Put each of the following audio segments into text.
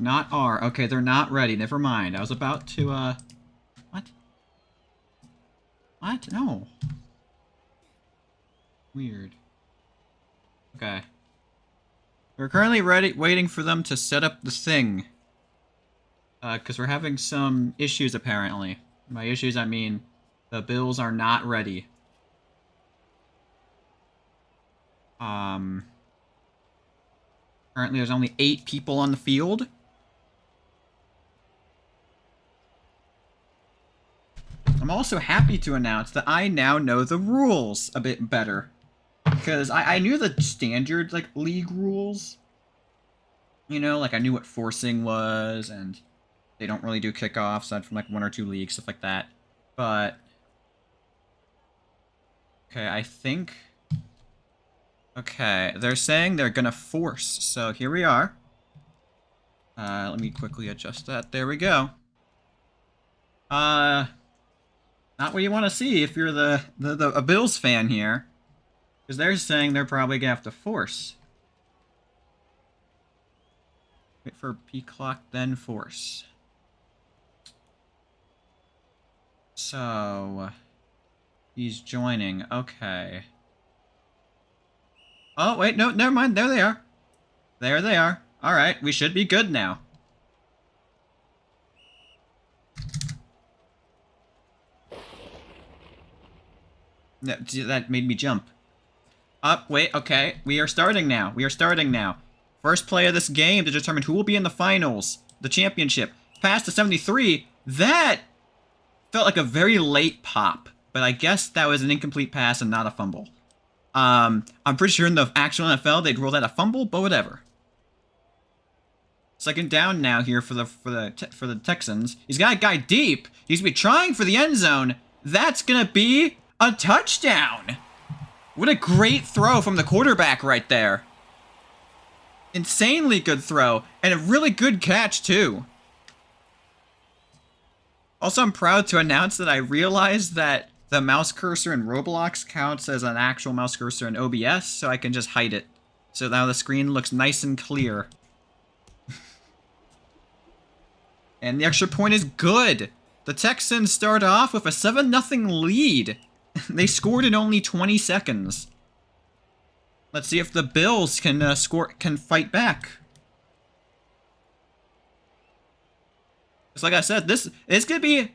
Not R. Okay, they're not ready. Never mind. I was about to, What? What? No. Weird. Okay. We're currently waiting for them to set up the thing. Because we're having some issues, apparently. By issues, I mean the Bills are not ready. Currently there's only 8 people on the field. I'm also happy to announce that I now know the rules a bit better. Because I knew the standard, like, league rules. You know, like, I knew what forcing was, and they don't really do kickoffs, aside from, like, 1 or 2 leagues, stuff like that. But... okay, I think... okay, they're saying they're gonna force, so here we are. Let me quickly adjust that. There we go. Not what you want to see if you're a Bills fan here. Because they're saying they're probably gonna have to force. Wait for P clock, then force. So... he's joining. Okay. Oh, wait, no, never mind. There they are. There they are. Alright, we should be good now. That made me jump. Up, wait, okay. We are starting now. We are starting now. First play of this game to determine who will be in the finals. The championship. Pass to 73. That felt like a very late pop. But I guess that was an incomplete pass and not a fumble. I'm pretty sure in the actual NFL they'd rule that a fumble, but whatever. Second down now here for the Texans. He's got a guy deep. He's gonna be trying for the end zone. That's gonna be a touchdown. What a great throw from the quarterback right there. Insanely good throw, and a really good catch too. Also, I'm proud to announce that I realized that the mouse cursor in Roblox counts as an actual mouse cursor in OBS, so I can just hide it. So now the screen looks nice and clear. And the extra point is good. The Texans start off with a 7-0 lead. They scored in only 20 seconds. Let's see if the Bills can can fight back. It's like I said, it's gonna be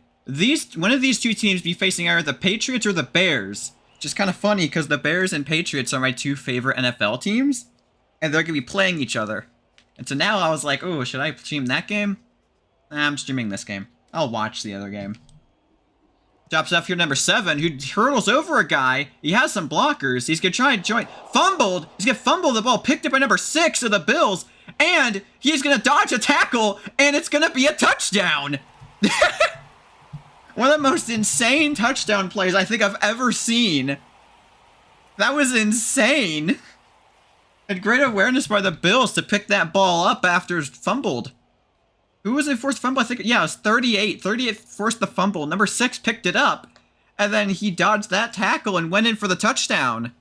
one of these two teams be facing either the Patriots or the Bears. Which is kind of funny because the Bears and Patriots are my 2 favorite NFL teams, and they're gonna be playing each other. And so now I was like, oh, should I stream that game? Nah, I'm streaming this game. I'll watch the other game. Drops off here number 7, who hurdles over a guy. He has some blockers. He's gonna try and join. Fumbled. He's gonna fumble the ball. Picked up by number 6 of the Bills. And he's gonna dodge a tackle. And it's gonna be a touchdown. One of the most insane touchdown plays I think I've ever seen. That was insane. And great awareness by the Bills to pick that ball up after it's fumbled. Who was the forced fumble? I think, yeah, it was 38. 38 forced the fumble. Number 6 picked it up. And then he dodged that tackle and went in for the touchdown.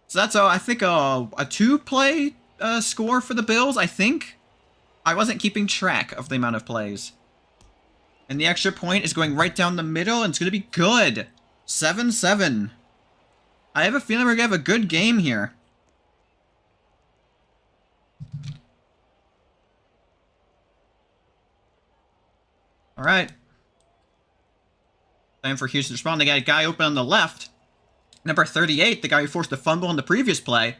So that's, I think, a 2-play score for the Bills, I think. I wasn't keeping track of the amount of plays. And the extra point is going right down the middle, and it's going to be good. 7-7. I have a feeling we're going to have a good game here. Alright. Time for Houston to respond. They got a guy open on the left. Number 38, the guy who forced the fumble in the previous play.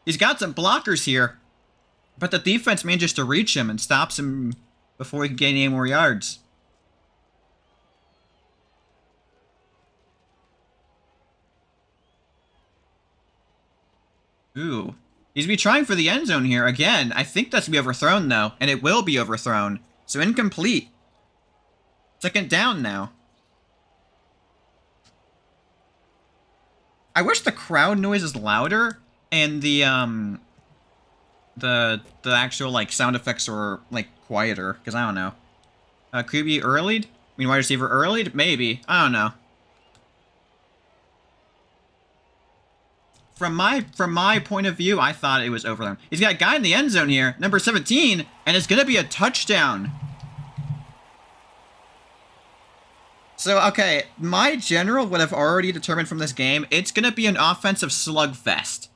He's got some blockers here. But the defense manages to reach him and stops him before he can gain any more yards. Ooh. He's gonna be trying for the end zone here. Again, I think that's gonna be overthrown though. And it will be overthrown. So incomplete. Second down now. I wish the crowd noise is louder and the actual like sound effects were like quieter, because I don't know. Could you be earlied? I mean, wide receiver earlied? Maybe. I don't know. from my point of view, I thought it was overthrown. He's got a guy in the end zone here, number 17, and it's gonna be a touchdown. So, okay, my general would have already determined from this game, it's gonna be an offensive slugfest.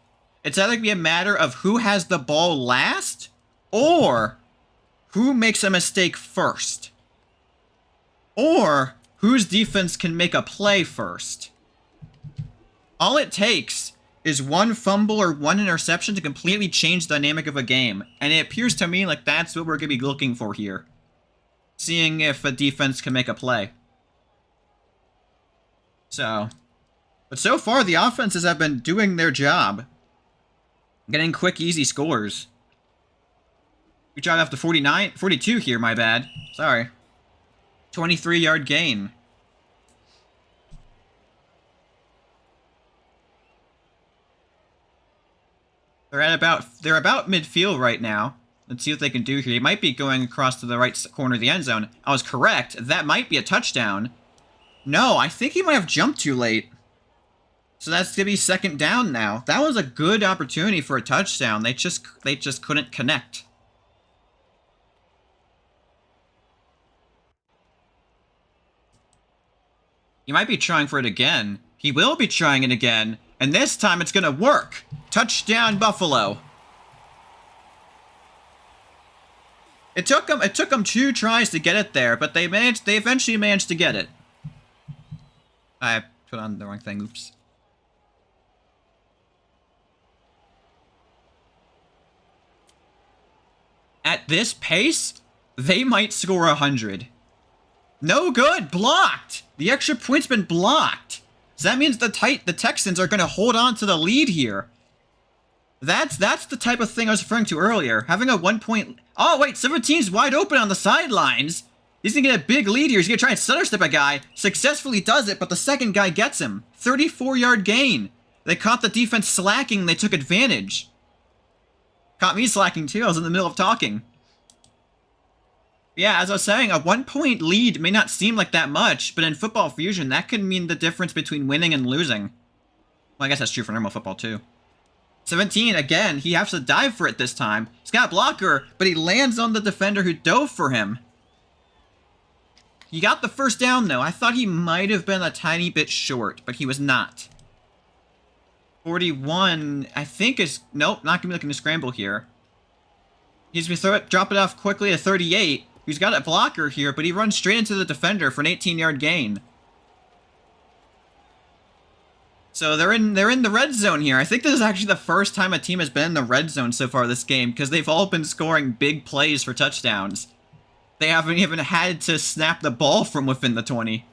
It's either gonna be a matter of who has the ball last, or who makes a mistake first. Or whose defense can make a play first. All it takes is one fumble or one interception to completely change the dynamic of a game. And it appears to me like that's what we're going to be looking for here. Seeing if a defense can make a play. But so far the offenses have been doing their job. Getting quick, easy scores. We tried off the 42 here, my bad. Sorry. 23-yard gain. They're about midfield right now. Let's see what they can do here. He might be going across to the right corner of the end zone. I was correct. That might be a touchdown. No, I think he might have jumped too late. So that's gonna be second down now. That was a good opportunity for a touchdown. They just couldn't connect. He might be trying for it again. He will be trying it again. And this time it's gonna work. Touchdown, Buffalo. It took them 2 tries to get it there, but they eventually managed to get it. I put on the wrong thing, oops. At this pace, they might score 100. No good, blocked. The extra point's been blocked. So that means the Texans are going to hold on to the lead here. That's the type of thing I was referring to earlier. Having a 1 point... Oh, wait, 17's wide open on the sidelines. He's going to get a big lead here. He's going to try and stutter step a guy. Successfully does it, but the second guy gets him. 34-yard gain. They caught the defense slacking and they took advantage. Caught me slacking too. I was in the middle of talking. Yeah, as I was saying, a 1 point lead may not seem like that much, but in Football Fusion, that could mean the difference between winning and losing. Well, I guess that's true for normal football, too. 17, again, he has to dive for it this time. He's got a blocker, but he lands on the defender who dove for him. He got the first down, though. I thought he might have been a tiny bit short, but he was not. 41, I think is... Nope, not going to be looking to scramble here. He's going to drop it off quickly to 38. He's got a blocker here, but he runs straight into the defender for an 18-yard gain. So they're in the red zone here. I think this is actually the first time a team has been in the red zone so far this game, because they've all been scoring big plays for touchdowns. They haven't even had to snap the ball from within the 20.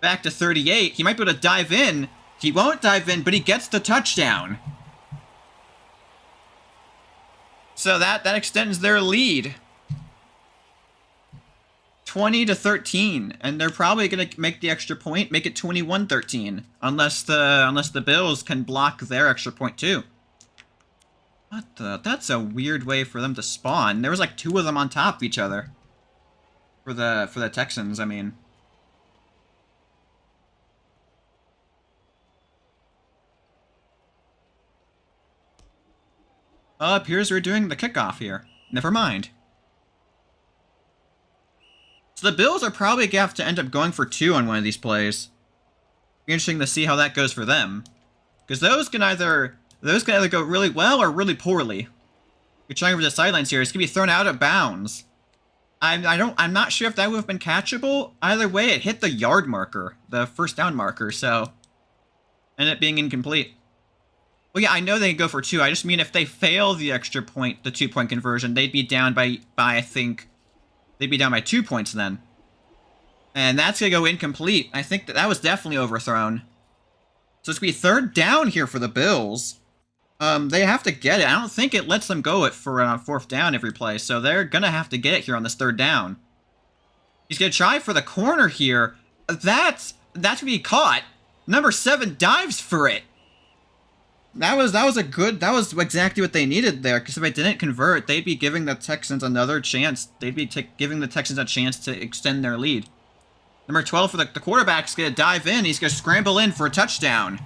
Back to 38. He might be able to dive in. He won't dive in, but he gets the touchdown. So that extends their lead. 20-13, and they're probably going to make the extra point, make it 21-13, unless the Bills can block their extra point too. What the? That's a weird way for them to spawn. There was like 2 of them on top of each other. For the Texans, I mean. Well, it appears we're doing the kickoff here. Never mind. So the Bills are probably going to have to end up going for 2 on one of these plays. Be interesting to see how that goes for them. Because those can either go really well or really poorly. You're trying over the sidelines here. It's going to be thrown out of bounds. I'm not sure if that would have been catchable. Either way, it hit the yard marker, the first down marker, so ended up being incomplete. Well, yeah, I know they can go for 2. I just mean if they fail the extra point, the 2-point conversion, they'd be down by I think... They'd be down by 2 points then. And that's going to go incomplete. I think that was definitely overthrown. So it's going to be 3rd down here for the Bills. They have to get it. I don't think it lets them go it for 4th down every play. So they're going to have to get it here on this 3rd down. He's going to try for the corner here. That's going to be caught. Number 7 dives for it. That was exactly what they needed there, because if they didn't convert, they'd be giving the Texans another chance. They'd be giving the Texans a chance to extend their lead. Number 12 for the quarterback's going to dive in. He's going to scramble in for a touchdown.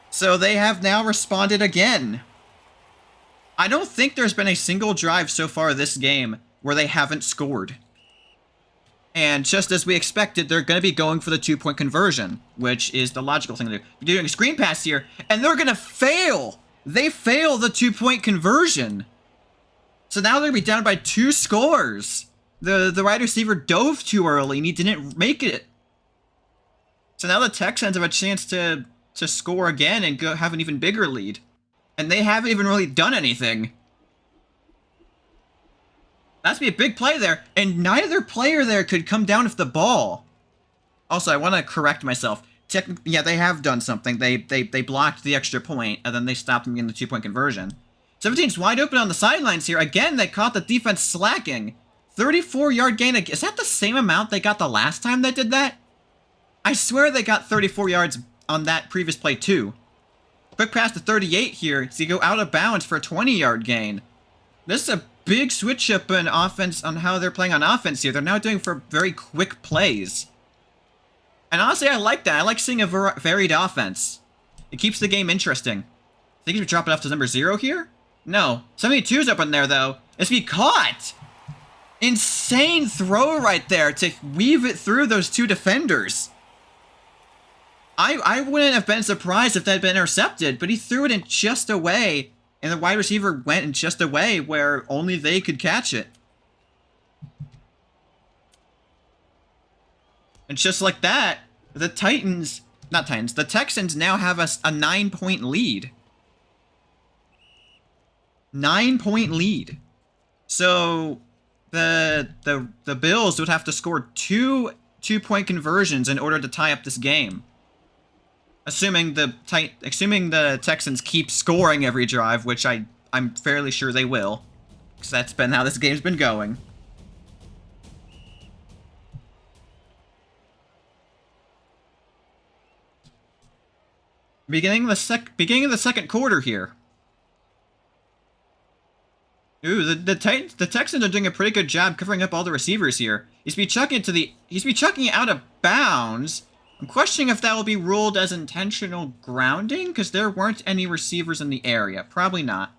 So they have now responded again. I don't think there's been a single drive so far this game where they haven't scored. And just as we expected, they're going to be going for the 2-point conversion, which is the logical thing to do. They're doing a screen pass here, and they're going to fail! They fail the 2-point conversion. So now they're going to be down by 2 scores. The wide receiver dove too early, and he didn't make it. So now the Texans have a chance to score again and have an even bigger lead. And they haven't even really done anything. That's be a big play there, and neither player there could come down with the ball. Also, I want to correct myself. Yeah, they have done something. They blocked the extra point, and then they stopped them getting the 2-point conversion. 17's wide open on the sidelines here. Again, they caught the defense slacking. 34-yard gain. Is that the same amount they got the last time they did that? I swear they got 34 yards on that previous play, too. Quick pass to 38 here, so you go out of bounds for a 20-yard gain. This is a big switch up in offense on how they're playing on offense here. They're now doing for very quick plays. And honestly, I like that. I like seeing a varied offense. It keeps the game interesting. Think you drop it off to number 0 here? No. 72's up in there, though. It's be caught! Insane throw right there to weave it through those 2 defenders. I wouldn't have been surprised if that had been intercepted, but he threw it in just a way, and the wide receiver went in just a way where only they could catch it. And just like that, the Texans now have a 9-point lead. 9-point lead. So the Bills would have to score 2 2-point conversions in order to tie up this game. Assuming the Texans keep scoring every drive, which I'm fairly sure they will, because that's been how this game's been going. Beginning of the second quarter here. Ooh, the Texans are doing a pretty good job covering up all the receivers here. He's be chucking it out of bounds. I'm questioning if that will be ruled as intentional grounding, because there weren't any receivers in the area. Probably not.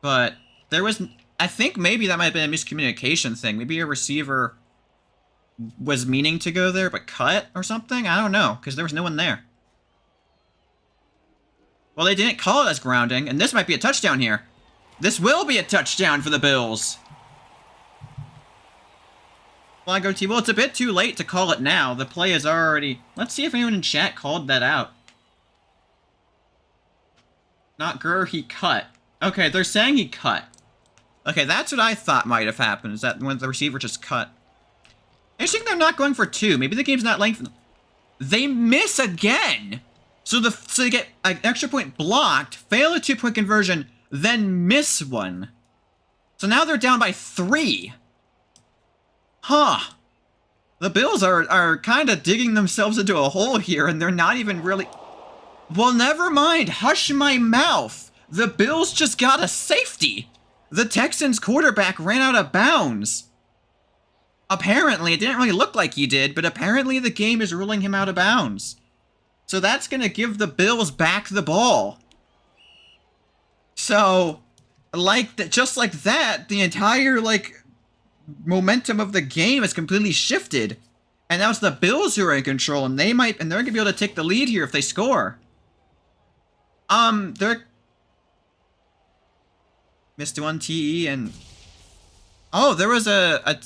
But there was, I think maybe that might have been a miscommunication thing. Maybe a receiver was meaning to go there but cut or something. I don't know, because there was no one there. Well, they didn't call it as grounding, and this might be a touchdown here. This will be a touchdown for the Bills. Flag OT. Well, it's a bit too late to call it now. The play is already... Let's see if anyone in chat called that out. Not Gurr, he cut. Okay, they're saying he cut. Okay, that's what I thought might have happened, is that when the receiver just cut. Interesting they're not going for 2. Maybe the game's not lengthened. They miss again! So they get an extra point blocked, fail a 2-point conversion, then miss one. So now they're down by 3. Huh. The Bills are kind of digging themselves into a hole here, and they're not even really... Well, never mind. Hush my mouth. The Bills just got a safety. The Texans quarterback ran out of bounds. Apparently, it didn't really look like he did, but apparently the game is ruling him out of bounds. So that's going to give the Bills back the ball. So, just like that, the entire, momentum of the game is completely shifted. And now it's the Bills who are in control, and they're going to be able to take the lead here if they score. They're... Missed one TE and... Oh, there was a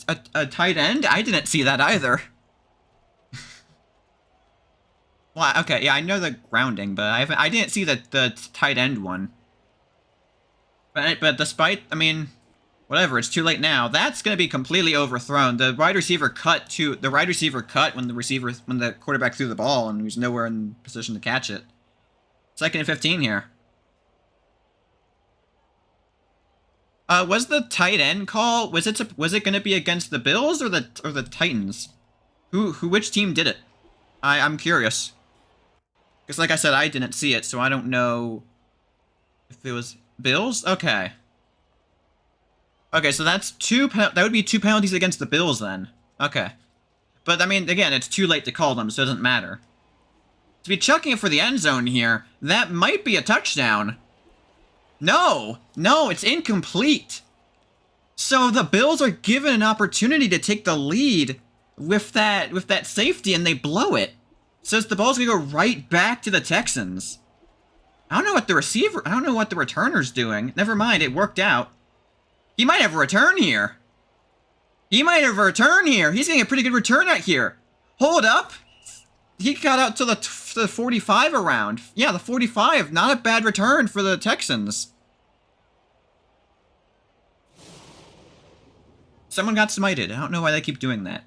tight end? I didn't see that either. Well, okay, yeah, I know the grounding, but I didn't see the tight end one. But despite, I mean, whatever, it's too late now. That's going to be completely overthrown. The wide receiver cut when the quarterback threw the ball and he was nowhere in position to catch it. 2nd and 15 here. Was the tight end call, was it going to be against the Bills or the Titans? Which team did it? I'm curious. Because like I said, I didn't see it, so I don't know if it was Bills? Okay. Okay, so that would be 2 penalties against the Bills then. Okay. But, I mean, again, it's too late to call them, so it doesn't matter. To be chucking it for the end zone here, that might be a touchdown. No, it's incomplete. So the Bills are given an opportunity to take the lead with that safety, and they blow it. So the ball's gonna go right back to the Texans. I don't know what the returner's doing. Never mind, it worked out. He might have a return here. He's getting a pretty good return out here. Hold up. He got out to the 45 around. Yeah, the 45. Not a bad return for the Texans. Someone got smited. I don't know why they keep doing that.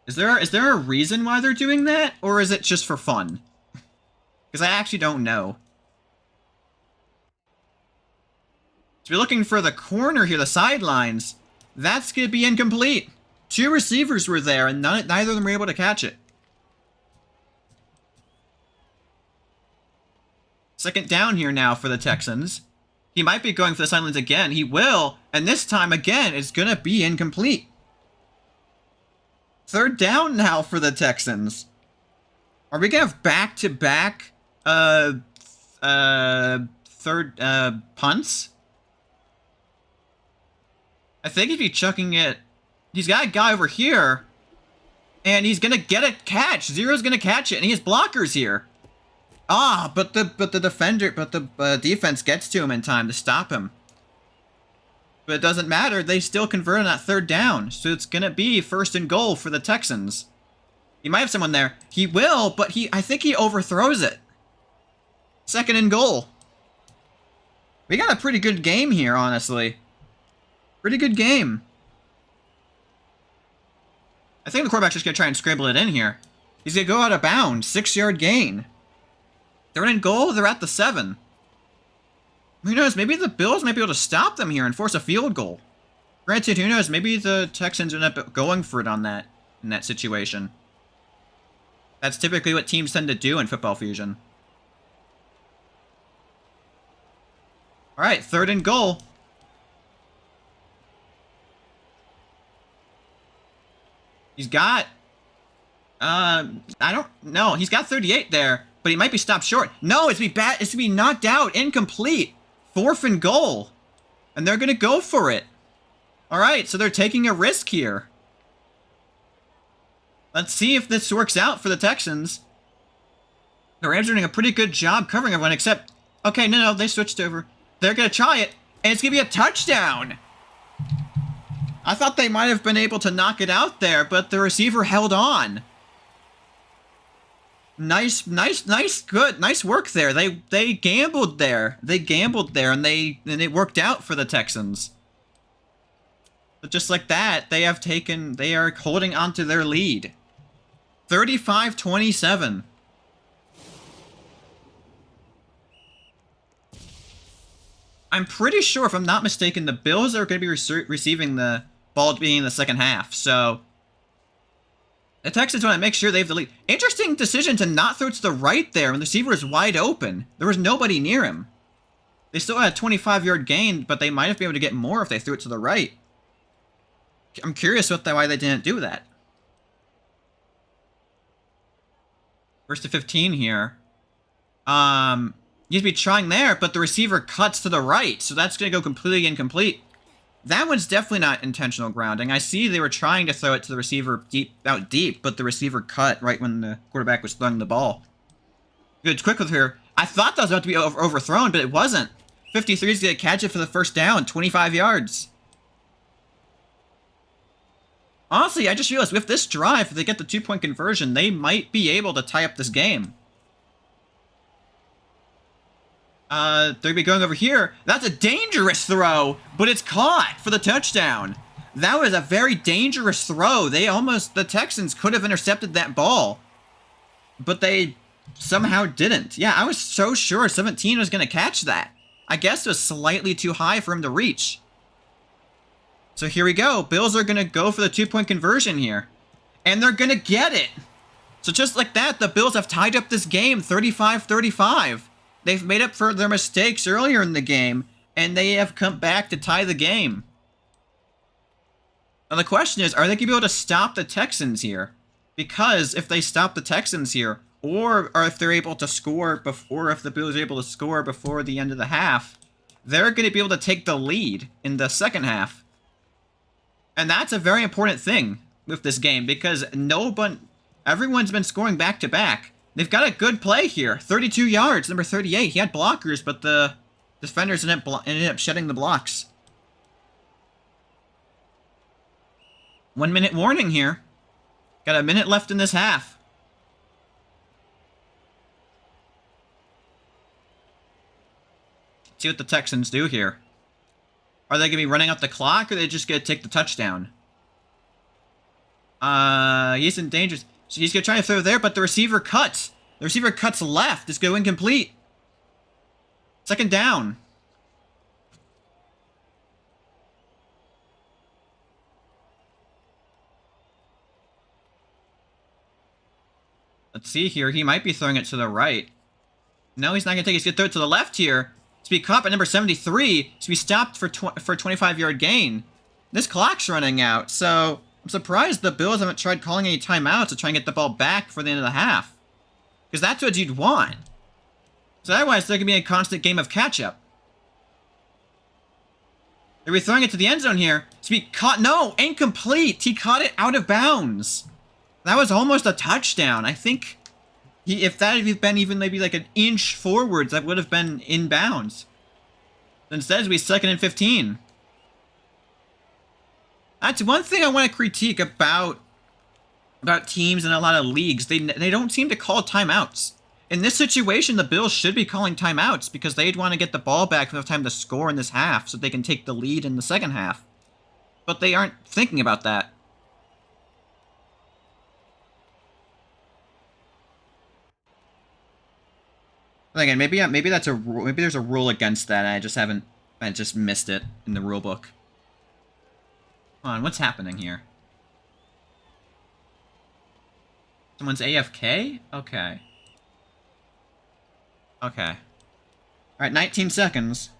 Is there a reason why they're doing that? Or is it just for fun? Because I actually don't know. So we're looking for the corner here, the sidelines. That's going to be incomplete. 2 receivers were there, and neither of them were able to catch it. Second down here now for the Texans. He might be going for the sidelines again. He will, and this time again, it's going to be incomplete. Third down now for the Texans. Are we going to have back-to-back third punts? I think if he's chucking it, he's got a guy over here, and he's going to get a catch. Zero's going to catch it, and he has blockers here. Ah, but the defense gets to him in time to stop him. But it doesn't matter. They still convert on that third down. So it's going to be 1st and goal for the Texans. He might have someone there. He will, but I think he overthrows it. 2nd and goal. We got a pretty good game here, honestly. Pretty good game. I think the quarterback's just going to try and scramble it in here. He's going to go out of bounds. 6-yard gain. 3rd and goal. They're at the 7. Who knows? Maybe the Bills might be able to stop them here and force a field goal. Granted, who knows? Maybe the Texans end up going for it in that situation. That's typically what teams tend to do in Football Fusion. All right, 3rd and goal. He's got... I don't know. He's got 38 there, but he might be stopped short. No, it's going to be knocked out, incomplete. 4th and goal. And they're going to go for it. All right, so they're taking a risk here. Let's see if this works out for the Texans. The Rams are doing a pretty good job covering everyone, except... Okay, no, they switched over. They're going to try it, and it's going to be a touchdown. I thought they might have been able to knock it out there, but the receiver held on. Nice work there. They gambled there. And it worked out for the Texans. But just like that, they are holding onto their lead. 35-27. I'm pretty sure, if I'm not mistaken, the Bills are going to be receiving the ball being in the second half, so... The Texans want to make sure they have the lead. Interesting decision to not throw to the right there when the receiver is wide open. There was nobody near him. They still had a 25-yard gain, but they might have been able to get more if they threw it to the right. I'm curious why they didn't do that. 1st to 15 here. You'd be trying there, but the receiver cuts to the right, so that's going to go completely incomplete. That one's definitely not intentional grounding. I see they were trying to throw it to the receiver out deep, but the receiver cut right when the quarterback was throwing the ball. Good, quick with her. I thought that was about to be overthrown, but it wasn't. 53 is going to catch it for the 1st down, 25 yards. Honestly, I just realized with this drive, if they get the 2-point conversion, they might be able to tie up this game. They're going to be going over here. That's a dangerous throw, but it's caught for the touchdown. That was a very dangerous throw. The Texans could have intercepted that ball, but they somehow didn't. Yeah, I was so sure 17 was going to catch that. I guess it was slightly too high for him to reach. So here we go. Bills are going to go for the 2-point conversion here, and they're going to get it. So just like that, the Bills have tied up this game 35-35. They've made up for their mistakes earlier in the game, and they have come back to tie the game. Now the question is, are they going to be able to stop the Texans here? Because if they stop the Texans here, or if they're able to score before, if the Bills are able to score before the end of the half, they're going to be able to take the lead in the second half. And that's a very important thing with this game because everyone's been scoring back to back. They've got a good play here. 32 yards, number 38. He had blockers, but the defenders ended up shedding the blocks. 1 minute warning here. Got a minute left in this half. See what the Texans do here. Are they going to be running up the clock, or are they just going to take the touchdown? He's in danger. So he's going to try to throw there, but the receiver cuts. The receiver cuts left. It's going incomplete. Second down. Let's see here. He might be throwing it to the right. No, he's not going to take it. He's going to throw it to the left here. To be caught by number 73. To be stopped for a 25-yard gain. This clock's running out, so I'm surprised the Bills haven't tried calling any timeouts to try and get the ball back for the end of the half. Because that's what you'd want. So otherwise, there could be a constant game of catch-up. They're throwing it to the end zone here. To be caught. No, incomplete. He caught it out of bounds. That was almost a touchdown. I think if that had been even maybe like an inch forwards, that would have been in bounds. Instead, it'd be 2nd and 15. That's one thing I want to critique about teams in a lot of leagues. They don't seem to call timeouts. In this situation, the Bills should be calling timeouts because they'd want to get the ball back enough time to score in this half so they can take the lead in the second half. But they aren't thinking about that. Again, maybe that's a rule. Maybe there's a rule against that. I just missed it in the rule book. Come on, what's happening here? Someone's AFK? Okay. Okay. Alright, 19 seconds.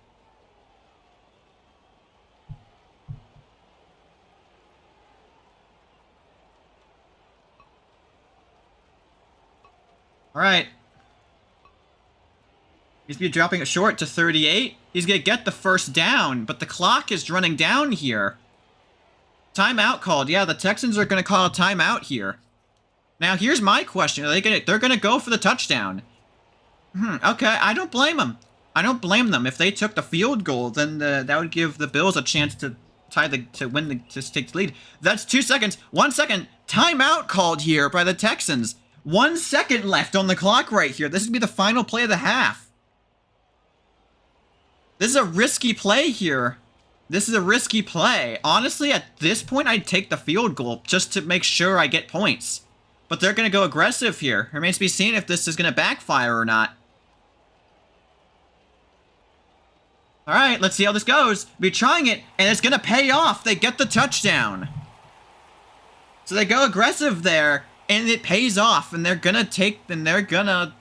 Alright. He's going to be dropping it short to 38. He's going to get the first down, but the clock is running down here. Timeout called. Yeah, the Texans are going to call a timeout here. Now, here's my question. They're going to go for the touchdown. Okay, I don't blame them. I don't blame them. If they took the field goal, then that would give the Bills a chance to take the lead. That's 2 seconds. 1 second. Timeout called here by the Texans. 1 second left on the clock right here. This would be the final play of the half. This is a risky play here. This is a risky play. Honestly, at this point, I'd take the field goal just to make sure I get points. But they're going to go aggressive here. Remains to be seen if this is going to backfire or not. Alright, let's see how this goes. We're trying it, and it's going to pay off. They get the touchdown. So they go aggressive there, and it pays off. And they're going to take, take a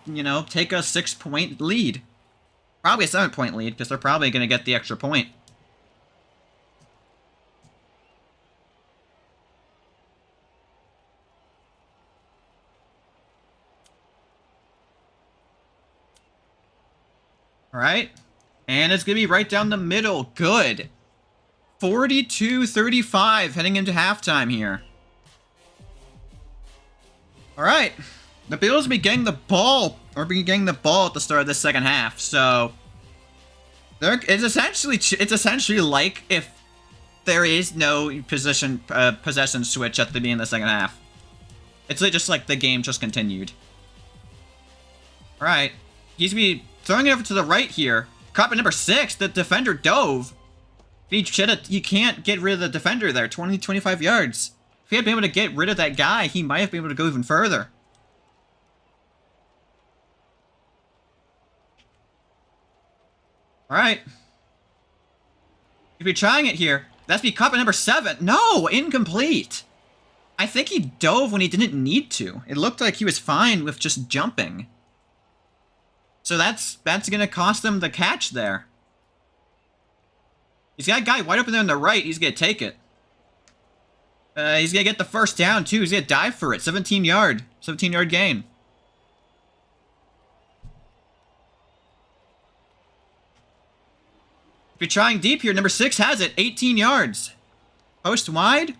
6-point lead. Probably a 7-point lead, because they're probably going to get the extra point. Alright. And it's going to be right down the middle. Good. 42-35 heading into halftime here. Alright. The Bills will be getting the ball, at the start of the second half, so it's essentially like if there is no possession switch at the beginning of the second half. It's just like the game just continued. Alright. He's going to be throwing it over to the right here. Caught by number 6, the defender dove. You can't get rid of the defender there, 25 yards. If he had been able to get rid of that guy, he might have been able to go even further. Alright. He'll be trying it here. That's be caught by number 7. No! Incomplete! I think he dove when he didn't need to. It looked like he was fine with just jumping. So that's going to cost them the catch there. He's got a guy wide open there on the right. He's going to take it. He's going to get the first down, too. He's going to dive for it. 17-yard gain. Be trying deep here. Number 6 has it. 18 yards. Post wide?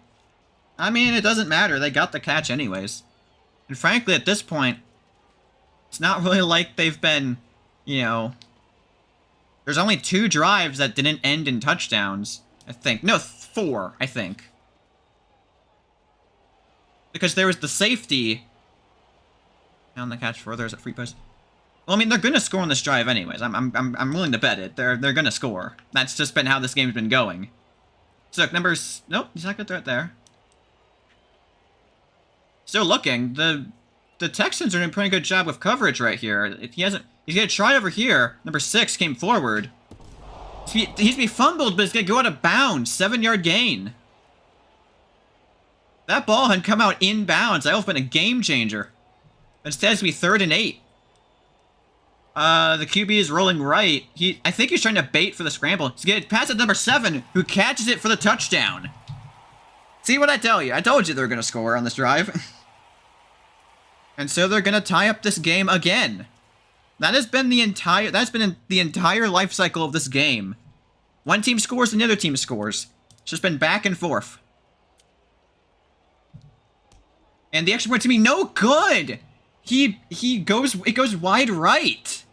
I mean, it doesn't matter. They got the catch anyways. And frankly, at this point, it's not really like they've been, you know... There's only 2 drives that didn't end in touchdowns, I think. No, 4, I think. Because there was the safety. Down the catch further as a free post. Well, I mean, they're gonna score on this drive anyways. I'm willing to bet it. They're gonna score. That's just been how this game's been going. So numbers. Nope, he's not gonna throw it there. Still looking. The Texans are doing a pretty good job with coverage right here. If he hasn't, he's gonna try over here. Number 6 came forward. He's gonna be fumbled, but it's gonna go out of bounds. 7-yard gain. That ball had come out inbounds. That would have been a game changer. Instead, it's gonna be 3rd and 8. The QB is rolling right. I think he's trying to bait for the scramble. He's gonna pass it to number 7, who catches it for the touchdown. See what I tell you? I told you they were gonna score on this drive. And so they're gonna tie up this game again. That's been the entire life cycle of this game. One team scores and the other team scores. It's just been back and forth. And the extra point's gonna be no good. It goes wide right.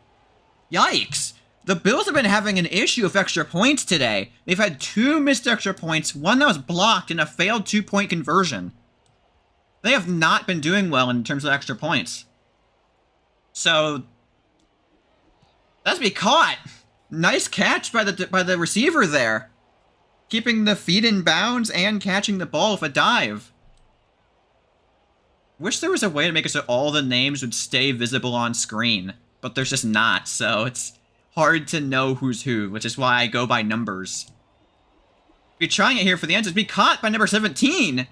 Yikes. The Bills have been having an issue with extra points today. They've had 2 missed extra points, 1 that was blocked, and a failed 2-point conversion. They have not been doing well in terms of extra points. So, that's be caught. Nice catch by the receiver there. Keeping the feet in bounds and catching the ball with a dive. Wish there was a way to make it so all the names would stay visible on screen, but there's just not, so it's hard to know who's who, which is why I go by numbers. Be trying it here for the end, be caught by number 17.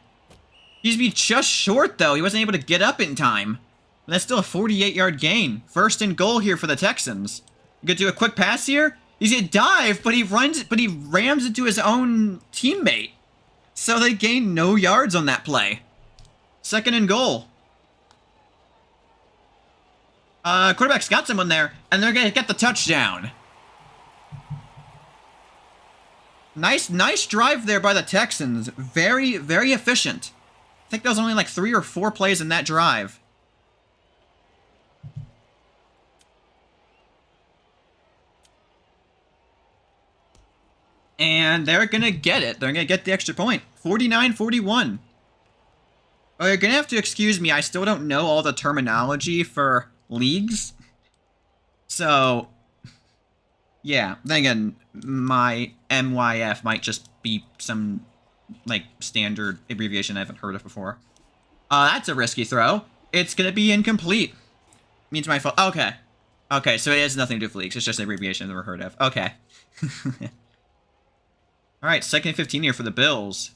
He's be just short though. He wasn't able to get up in time. But that's still a 48-yard gain. 1st and goal here for the Texans. You could do a quick pass here. He's gonna dive, but he rams into his own teammate. So they gain no yards on that play. 2nd and goal. Quarterback's got someone there, and they're gonna get the touchdown. Nice drive there by the Texans. Very, very efficient. I think there was only like 3 or 4 plays in that drive. And they're gonna get it. They're gonna get the extra point. 49-41. Oh, you're gonna have to excuse me, I still don't know all the terminology for leagues. So, yeah. Then again, my MYF might just be some, like, standard abbreviation I haven't heard of before. That's a risky throw. It's gonna be incomplete. Means my fault. Okay. Okay, so it has nothing to do with leagues. It's just an abbreviation I've never heard of. Okay. Alright, 2nd and 15 here for the Bills.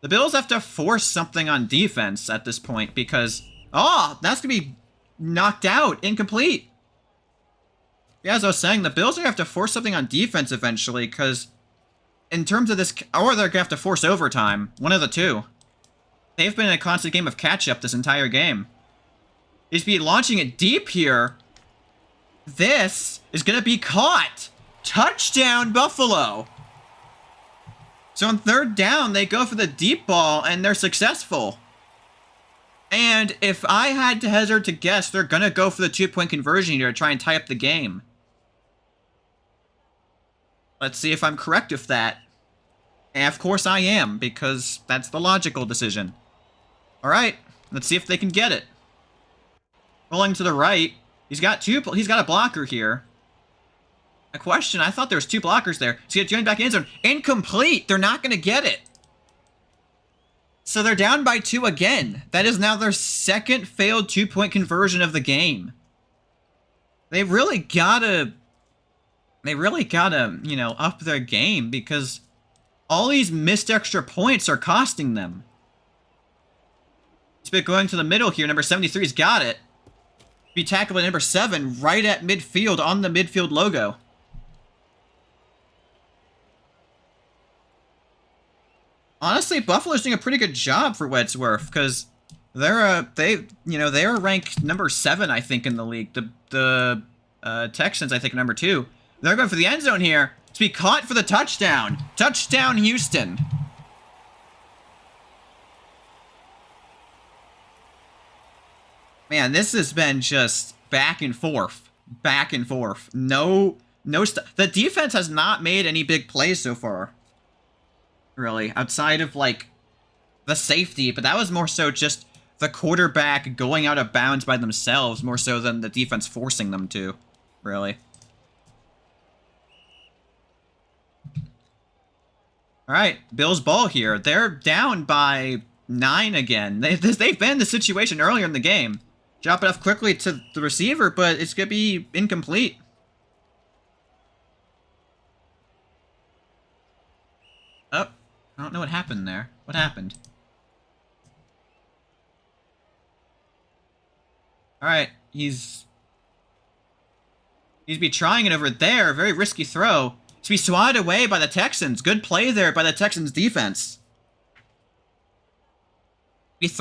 The Bills have to force something on defense at this point because... Oh, that's going to be knocked out. Incomplete. Yeah, as I was saying, the Bills are going to have to force something on defense eventually because in terms of this... Or they're going to have to force overtime. One of the two. They've been in a constant game of catch-up this entire game. He's be launching it deep here. This is going to be caught. Touchdown, Buffalo. So on 3rd down, they go for the deep ball, and they're successful. And if I had to hazard to guess, they're going to go for the 2-point conversion here to try and tie up the game. Let's see if I'm correct with that. And of course I am, because that's the logical decision. Alright, let's see if they can get it. Rolling to the right. He's got a blocker here. A question, I thought there was 2 blockers there. So he's going back in zone. Incomplete! They're not going to get it. So they're down by 2 again. That is now their 2nd failed 2-point conversion of the game. They really gotta, you know, up their game because all these missed extra points are costing them. It's been going to the middle here. Number 73's got it. Be tackled by number 7 right at midfield on the midfield logo. Honestly, Buffalo's doing a pretty good job for what it's worth, because they're ranked number 7, I think, in the league. The Texans, I think, are number 2. They're going for the end zone here. To be caught for the touchdown. Touchdown, Houston. Man, this has been just back and forth. Back and forth. No the defense has not made any big plays so far. Really, outside of, like, the safety, but that was more so just the quarterback going out of bounds by themselves, more so than the defense forcing them to, really. All right, Bills ball here. They're down by 9 again. They've been in the situation earlier in the game. Drop it off quickly to the receiver, but it's going to be incomplete. Oh, I don't know what happened there. What happened? All right, he's be trying it over there. Very risky throw. To be swatted away by the Texans. Good play there by the Texans defense. It's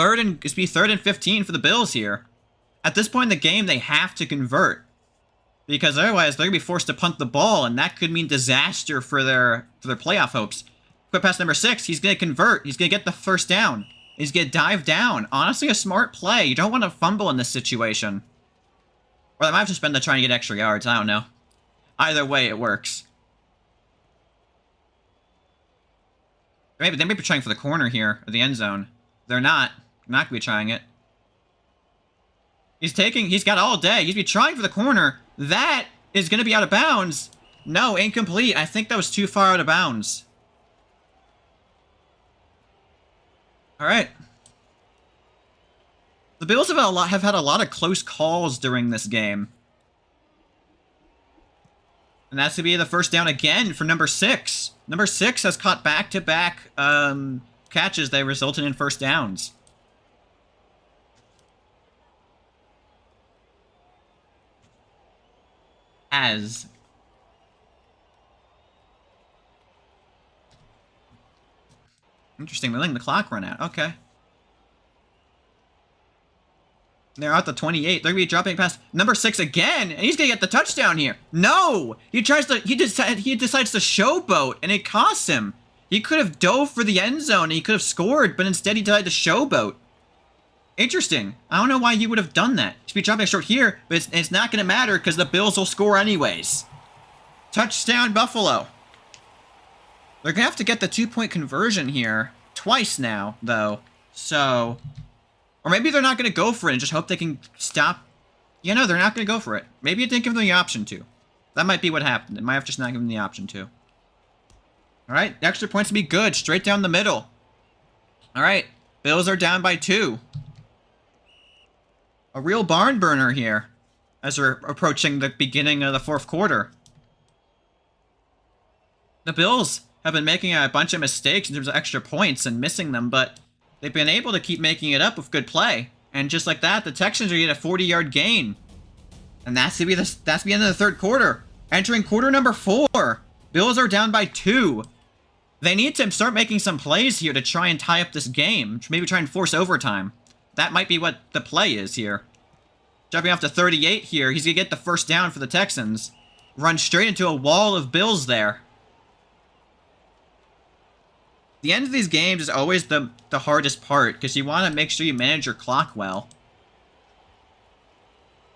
be third and 15 for the Bills here. At this point in the game, they have to convert, because otherwise they're gonna be forced to punt the ball, and that could mean disaster for their playoff hopes. Quick pass number 6. He's gonna convert. He's gonna get the first down. He's gonna dive down. Honestly, a smart play. You don't want to fumble in this situation. Or they might have just been to try and get extra yards. I don't know. Either way, it works. Maybe they may be trying for the corner here, or the end zone. They're not. They're not gonna be trying it. He's got all day. He's be trying for the corner. That is gonna be out of bounds. No, incomplete. I think that was too far out of bounds. All right. The Bills have had a lot of close calls during this game. And that's going to be the first down again for number 6. Number 6 has caught back-to-back catches that resulted in first downs. Interesting, they're letting the clock run out. Okay. They're at the 28. They're going to be dropping past number 6 again, and he's going to get the touchdown here. No! He decides to showboat, and it costs him. He could have dove for the end zone, and he could have scored, but instead he decided to showboat. Interesting. I don't know why he would have done that. He's be dropping short here, but it's not going to matter because the Bills will score anyways. Touchdown, Buffalo. They're going to have to get the 2-point conversion here twice now, though. So, or maybe they're not going to go for it and just hope they can stop. Yeah, no, they're not going to go for it. Maybe it didn't give them the option to. That might be what happened. It might have just not given them the option to. All right, extra points to be good. Straight down the middle. All right, Bills are down by 2. A real barn burner here as we're approaching the beginning of the 4th quarter. The Bills have been making a bunch of mistakes in terms of extra points and missing them, but they've been able to keep making it up with good play. And just like that, the Texans are getting a 40-yard gain. And that's the end of the 3rd quarter. Entering quarter number 4. Bills are down by 2. They need to start making some plays here to try and tie up this game. Maybe try and force overtime. That might be what the play is here. Jumping off to 38 here. He's going to get the first down for the Texans. Run straight into a wall of Bills there. The end of these games is always the hardest part, because you want to make sure you manage your clock well.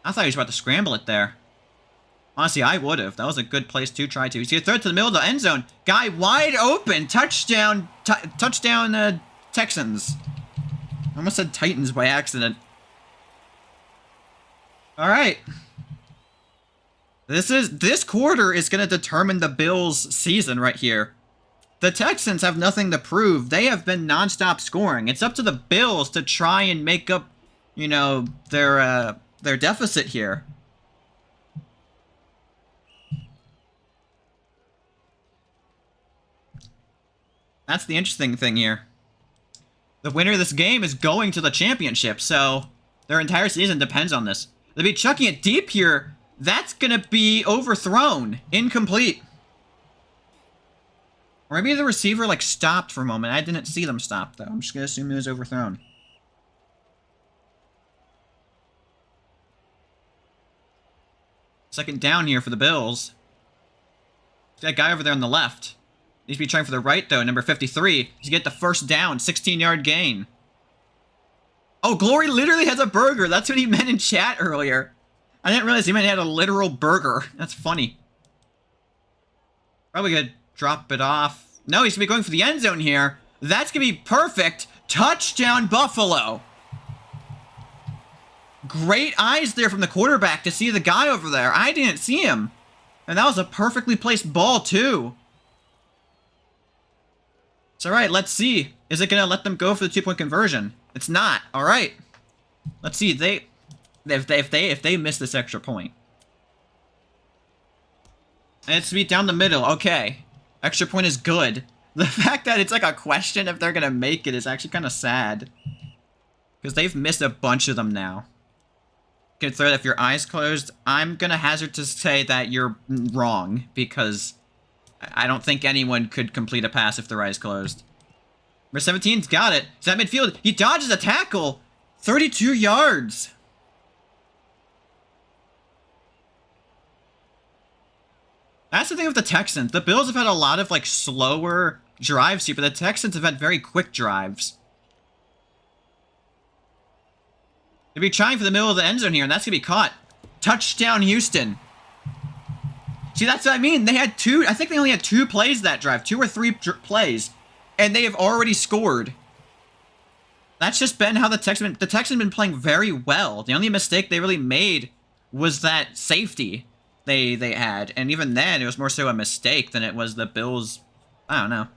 I thought he was about to scramble it there. Honestly, I would have. That was a good place to try to. He's going to throw it to the middle of the end zone. Guy wide open. Touchdown, Texans. I almost said Titans by accident. All right. This quarter is going to determine the Bills' season right here. The Texans have nothing to prove. They have been nonstop scoring. It's up to the Bills to try and make up, you know, their deficit here. That's the interesting thing here. The winner of this game is going to the championship, so their entire season depends on this. They'll be chucking it deep here. That's going to be overthrown. Incomplete. Or maybe the receiver, like, stopped for a moment. I didn't see them stop, though. I'm just going to assume it was overthrown. Second down here for the Bills. That guy over there on the left. Needs to be trying for the right, though, number 53. To get the first down, 16-yard gain. Oh, Glory literally has a burger. That's what he meant in chat earlier. I didn't realize he meant he had a literal burger. That's funny. Probably gonna drop it off. No, he's gonna be going for the end zone here. That's gonna be perfect. Touchdown, Buffalo. Great eyes there from the quarterback to see the guy over there. I didn't see him. And that was a perfectly placed ball, too. It's all right. Let's see. Is it going to let them go for the 2-point conversion? It's not. All right. Let's see. If they miss this extra point. And it's to be down the middle. Okay. Extra point is good. The fact that it's like a question if they're going to make it is actually kind of sad. Because they've missed a bunch of them now. You can throw it if your eyes closed. I'm going to hazard to say that you're wrong. Because I don't think anyone could complete a pass if their eyes closed. Number 17's got it. He's at midfield. He dodges a tackle. 32 yards. That's the thing with the Texans. The Bills have had a lot of, like, slower drives here, but the Texans have had very quick drives. They'll be trying for the middle of the end zone here, and that's going to be caught. Touchdown, Houston. See, that's what I mean. They had two, I think they only had 2 plays that drive. 2 or 3 plays. And they have already scored. That's just been how the Texans have been playing very well. The only mistake they really made was that safety they had. And even then, it was more so a mistake than it was the Bills. I don't know.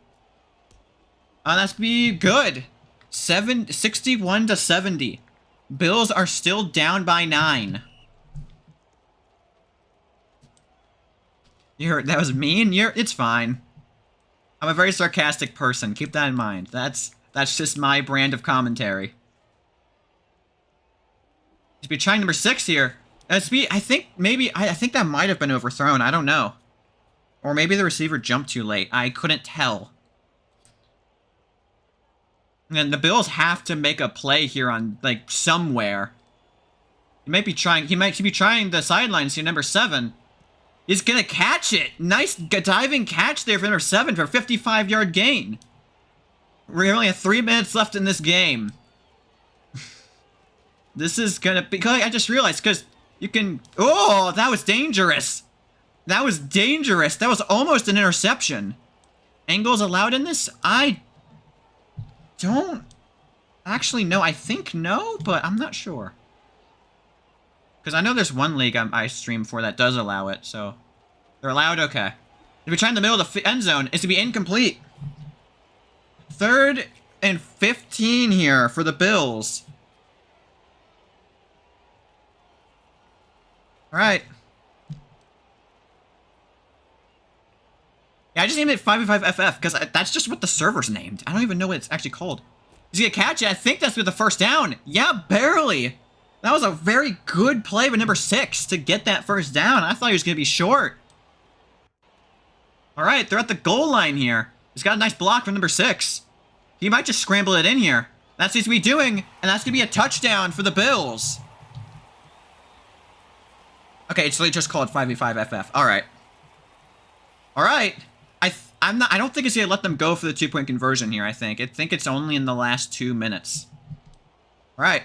That's be good. 61-70. Bills are still down by 9. You heard that was mean? It's fine. I'm a very sarcastic person. Keep that in mind. That's just my brand of commentary. He's be trying number 6 here. I think that might have been overthrown. I don't know. Or maybe the receiver jumped too late. I couldn't tell. And the Bills have to make a play here on, like, somewhere. He might be trying the sidelines here, number 7. He's gonna catch it. Nice diving catch there for number 7 for a 55-yard gain. We only have 3 minutes left in this game. This is gonna be... I just realized, because you can... Oh, that was dangerous. That was dangerous. That was almost an interception. Angles allowed in this? I don't actually know. I think no, but I'm not sure. Because I know there's one league I stream for that does allow it, so... They're allowed? Okay. If you're trying in the middle of the end zone, it's to be incomplete. 3rd and 15 here for the Bills. Alright. Yeah, I just named it 5v5-FF, because that's just what the server's named. I don't even know what it's actually called. He's gonna catch it. I think that's with the first down. Yeah, barely. That was a very good play by number 6 to get that first down. I thought he was going to be short. All right, they're at the goal line here. He's got a nice block from number 6. He might just scramble it in here. That's what he's going to be doing, and that's going to be a touchdown for the Bills. Okay, it's just called 5v5-FF. All right. All right. I don't think it's going to let them go for the 2-point conversion here, I think. I think it's only in the last 2 minutes. All right.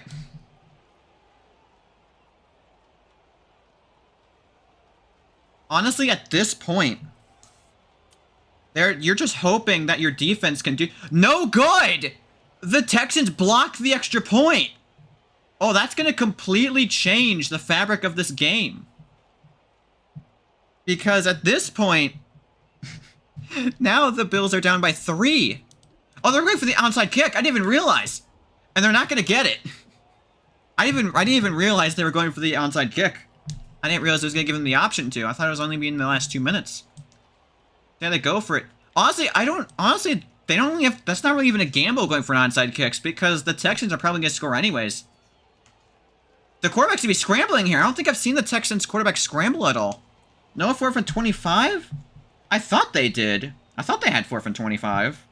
Honestly, at this point, you're just hoping that your defense can do... No good! The Texans blocked the extra point. Oh, that's going to completely change the fabric of this game. Because at this point, now the Bills are down by 3. Oh, they're going for the onside kick. I didn't even realize. And they're not going to get it. I didn't even realize they were going for the onside kick. I didn't realize it was going to give them the option to. I thought it was only being in the last 2 minutes. Yeah, they go for it. Honestly, they don't really have... That's not really even a gamble going for an onside kicks because the Texans are probably going to score anyways. The quarterback's going to be scrambling here. I don't think I've seen the Texans quarterback scramble at all. No 4th and 25? I thought they did. I thought they had 4th and 25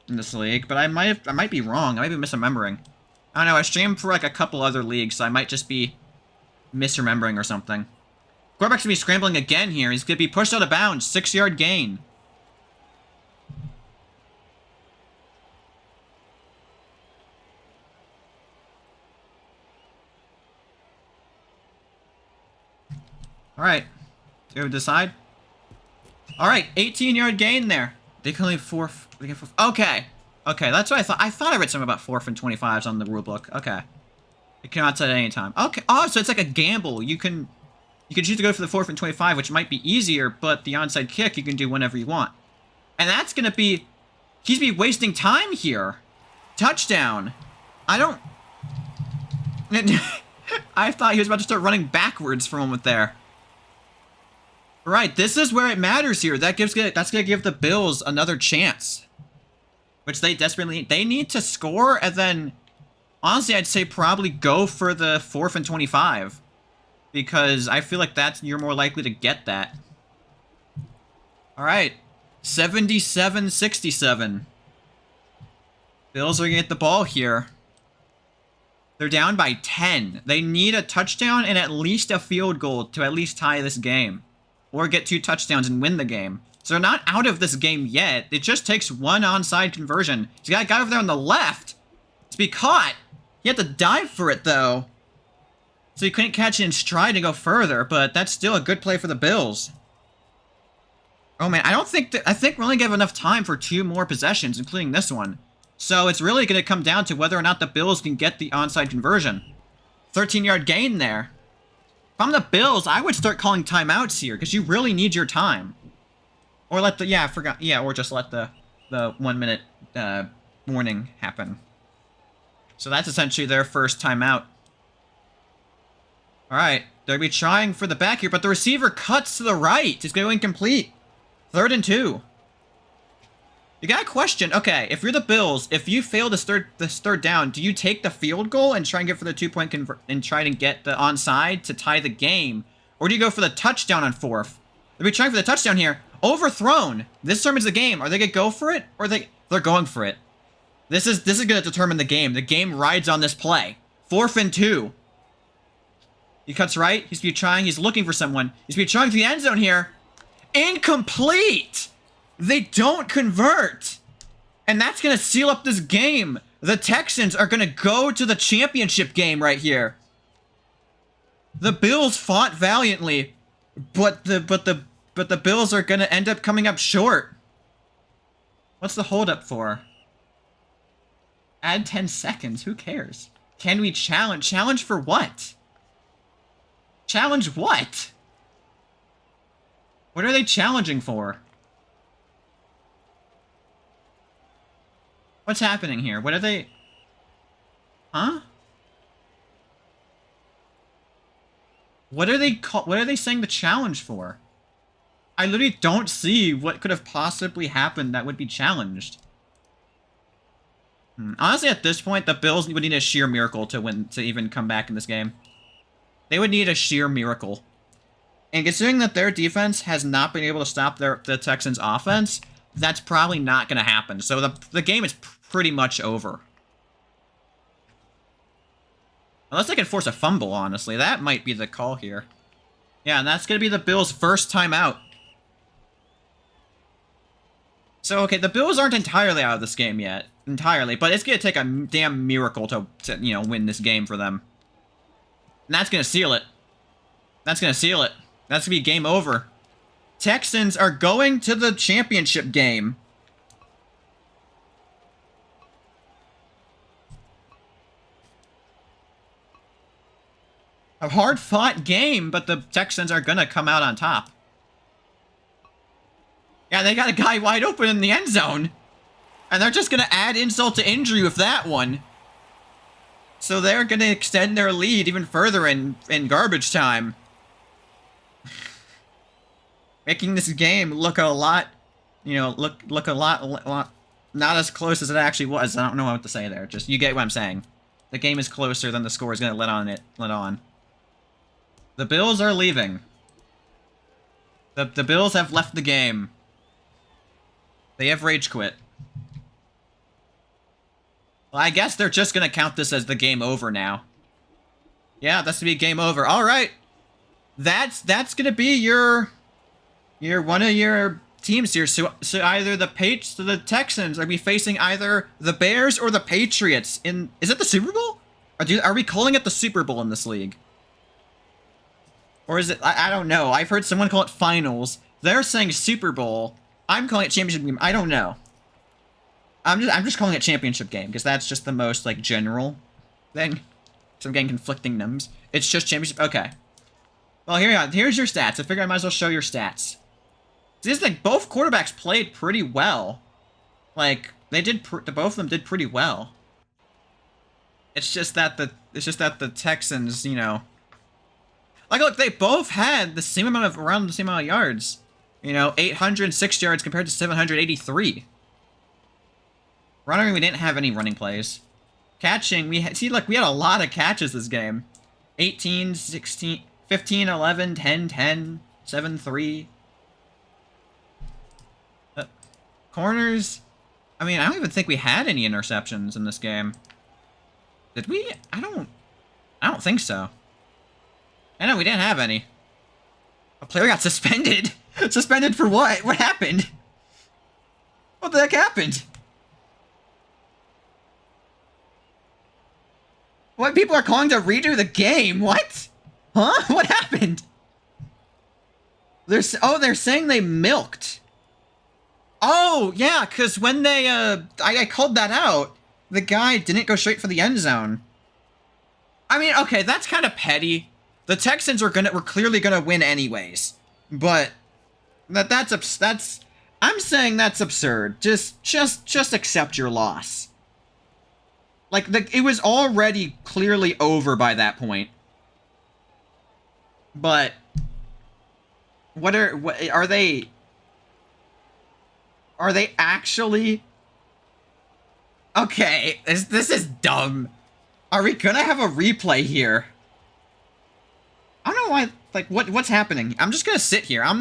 in this league, but I might be wrong. I might be misremembering. I don't know. I streamed for like a couple other leagues, so I might just be misremembering or something. Quarterback's gonna be scrambling again here. He's gonna be pushed out of bounds. 6-yard gain. All right. Do we decide? All right, 18-yard gain there. They can only okay. Okay, that's what I thought. I thought I read something about 4th and 25s on the rulebook. Okay. It cannot set at any time. Okay. Oh, so it's like a gamble. You can choose to go for the 4th and 25, which might be easier, but the onside kick you can do whenever you want. And that's gonna be... He's be wasting time here. Touchdown. I don't... I thought he was about to start running backwards for a moment there. Right, this is where it matters here. That's gonna give the Bills another chance. Which they desperately... They need to score, and then... Honestly, I'd say probably go for the 4th and 25. Because I feel like you're more likely to get that. Alright. 77-67. Bills are gonna get the ball here. They're down by 10. They need a touchdown and at least a field goal to at least tie this game. Or get 2 touchdowns and win the game. So they're not out of this game yet. It just takes 1 onside conversion. He's got a guy over there on the left. To be caught. He had to dive for it, though. So he couldn't catch it in stride and go further, but that's still a good play for the Bills. Oh, man, I think we're only going to have enough time for 2 more possessions, including this one. So it's really going to come down to whether or not the Bills can get the onside conversion. 13-yard gain there. If I'm the Bills, I would start calling timeouts here, because you really need your time. Or let the... Yeah, I forgot. Yeah, or just let the 1-minute warning happen. So that's essentially their first timeout. Alright, they'll be trying for the back here, but the receiver cuts to the right. It's going to go incomplete. 3rd and 2. You got a question. Okay, if you're the Bills, if you fail this third down, do you take the field goal and try and get for the 2-point and try to get the onside to tie the game? Or do you go for the touchdown on 4th? They'll be trying for the touchdown here. Overthrown. This determines the game. Are they going to go for it? Or they're going for it. This is going to determine the game. The game rides on this play. 4th and 2. He cuts right. He's be trying. He's looking for someone. He's be trying for the end zone here. Incomplete! They don't convert. And that's going to seal up this game. The Texans are going to go to the championship game right here. The Bills fought valiantly, but the Bills are going to end up coming up short. What's the holdup for? Add 10 seconds. Who cares? Can we challenge? Challenge for what? Challenge what? What are they challenging for? What's happening here? What are they... Huh? What are they saying the challenge for? I literally don't see what could have possibly happened that would be challenged. Honestly, at this point, the Bills would need a sheer miracle to win, to even come back in this game. They would need a sheer miracle. And considering that their defense has not been able to stop the Texans' offense, that's probably not going to happen. So the game is pretty much over. Unless they can force a fumble, honestly. That might be the call here. Yeah, and that's going to be the Bills' first timeout. So, okay, the Bills aren't entirely out of this game yet. Entirely. But it's going to take a damn miracle to you know, win this game for them. And that's going to seal it. That's going to seal it. That's going to be game over. Texans are going to the championship game. A hard-fought game, but the Texans are going to come out on top. Yeah, they got a guy wide open in the end zone. And they're just going to add insult to injury with that one. So they're going to extend their lead even further in garbage time. Making this game look a lot, you know, look a lot, not as close as it actually was. I don't know what to say there. Just, you get what I'm saying. The game is closer than the score is going to let on. The Bills are leaving. The Bills have left the game. They have rage quit. Well, I guess they're just going to count this as the game over now. Yeah, that's to be game over. All right. that's gonna be your one of your teams here. So either the Texans are be facing either the Bears or the Patriots in. Is it the Super Bowl? Are we calling it the Super Bowl in this league? Or is it? I don't know. I've heard someone call it finals. They're saying Super Bowl. I'm calling it championship game. I don't know. I'm just calling it championship game because that's just the most like general thing. So I'm getting conflicting numbers. It's just championship. Okay. Well, here's your stats. I figure I might as well show your stats. This is like both quarterbacks played pretty well. Like they did. Both of them did pretty well. It's just that the Texans, you know. Like, look, they both had the same amount of around the same amount of yards. You know, 806 yards compared to 783. Running, we didn't have any running plays. Catching, we had a lot of catches this game. 18, 16, 15, 11, 10, 10, 7, 3. Corners, I mean, I don't even think we had any interceptions in this game. Did we? I don't think so. I know we didn't have any. A player got suspended. Suspended for what? What happened? What the heck happened? What, people are calling to redo the game? What? Huh? What happened? They're saying they milked. Oh, yeah, because when they, I called that out. The guy didn't go straight for the end zone. I mean, okay, that's kind of petty. The Texans were clearly gonna win anyways. But that's I'm saying that's absurd. Just accept your loss. Like it was already clearly over by that point. But what are they actually? Okay, this is dumb. Are we gonna have a replay here? I don't know why, like, what's happening? I'm just gonna sit here. I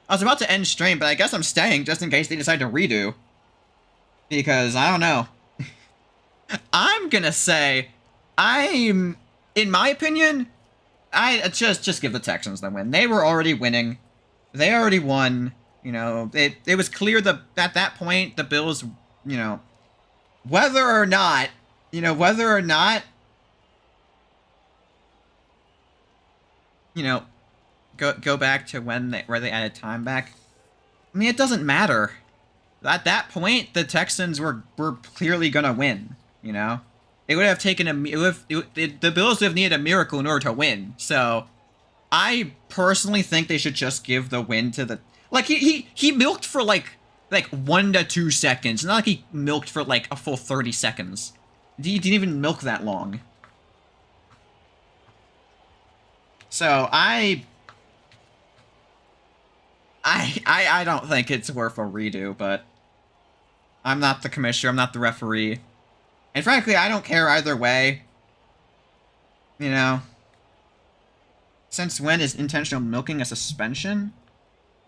was about to end stream, but I guess I'm staying just in case they decide to redo. Because, I don't know. I'm gonna say, in my opinion, I just give the Texans the win. They were already winning. They already won. You know, it was clear that at that point, the Bills, you know, whether or not, you know, go back to where they added time back. I mean, it doesn't matter. At that point, the Texans were clearly gonna win. You know, it would have taken the Bills would have needed a miracle in order to win. So, I personally think they should just give the win to the he milked for like 1 to 2 seconds. Not like he milked for like a full 30 seconds. He didn't even milk that long. So I don't think it's worth a redo, but I'm not the commissioner, I'm not the referee. And frankly, I don't care either way. You know. Since when is intentional milking a suspension?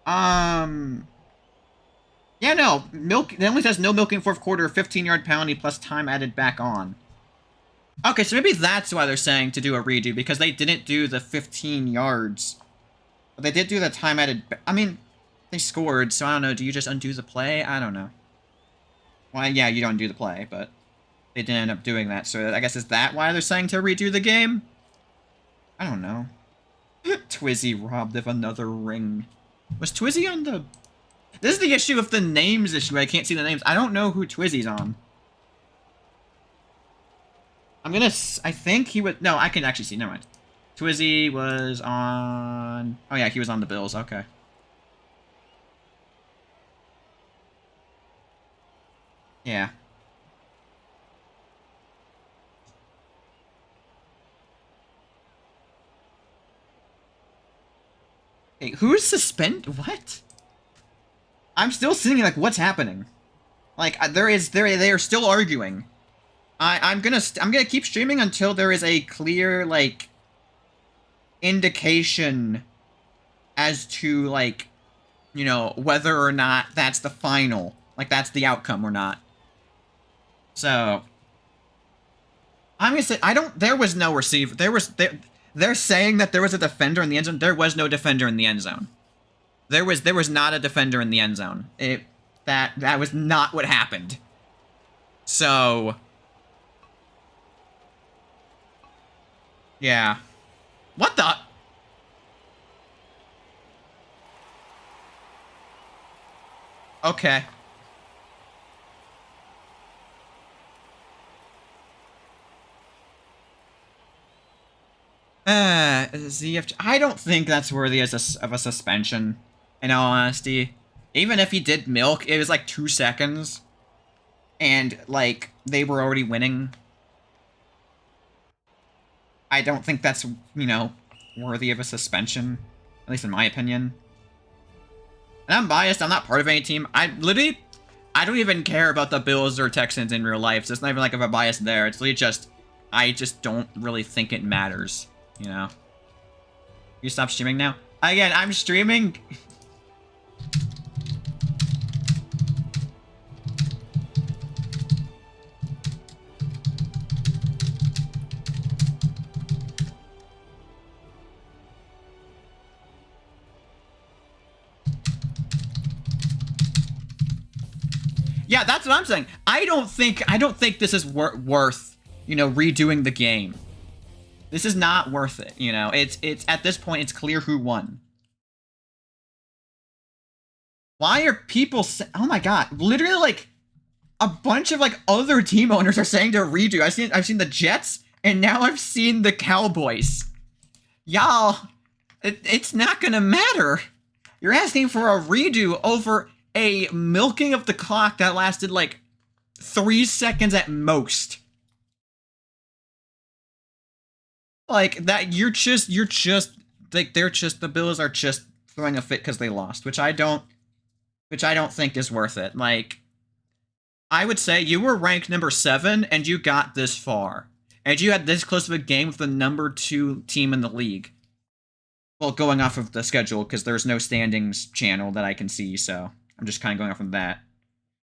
Yeah, no. It only says no milking fourth quarter, 15-yard penalty plus time added back on. Okay, so maybe that's why they're saying to do a redo, because they didn't do the 15 yards. But they did do the time added... I mean, they scored, so I don't know. Do you just undo the play? I don't know. Well, yeah, you don't undo the play, but they didn't end up doing that. So I guess is that why they're saying to redo the game? I don't know. Twizzy robbed of another ring. Was Twizzy on the... This is the issue with the names issue. I can't see the names. I don't know who Twizzy's on. I think he would... No, I can actually see. Never mind. Twizzy was on... Oh, yeah, he was on the Bills. Okay. Yeah. Hey, who's suspended? What? I'm still sitting like, what's happening? Like, they are still arguing. I'm gonna keep streaming until there is a clear, like, indication as to, like, you know, whether or not that's the final. Like, that's the outcome or not. So, I'm gonna say, there was no receiver. They're saying that there was a defender in the end zone. There was no defender in the end zone. There was not a defender in the end zone. That was not what happened. So, yeah. What the? Okay. ZFG. I don't think that's worthy of a suspension, in all honesty. Even if he did milk, it was like 2 seconds. And, like, they were already winning. I don't think that's, you know, worthy of a suspension. At least in my opinion. And I'm biased, I'm not part of any team. I don't even care about the Bills or Texans in real life, so it's not even like I have a bias there. It's literally just, I just don't really think it matters, you know? You stop streaming now? Again, I'm streaming. Yeah, that's what I'm saying. I don't think this is worth, you know, redoing the game. This is not worth it, you know. It's at this point it's clear who won. Why are people oh my god, literally like a bunch of like other team owners are saying to redo. I've seen the Jets and now I've seen the Cowboys. Y'all, it's not gonna matter. You're asking for a redo over a milking of the clock that lasted like 3 seconds at most. Like that, you're just like the Bills are just throwing a fit because they lost, which I don't think is worth it. Like, I would say you were ranked number 7 and you got this far, and you had this close of a game with the number 2 team in the league. Well, going off of the schedule because there's no standings channel that I can see, so I'm just kind of going off of that.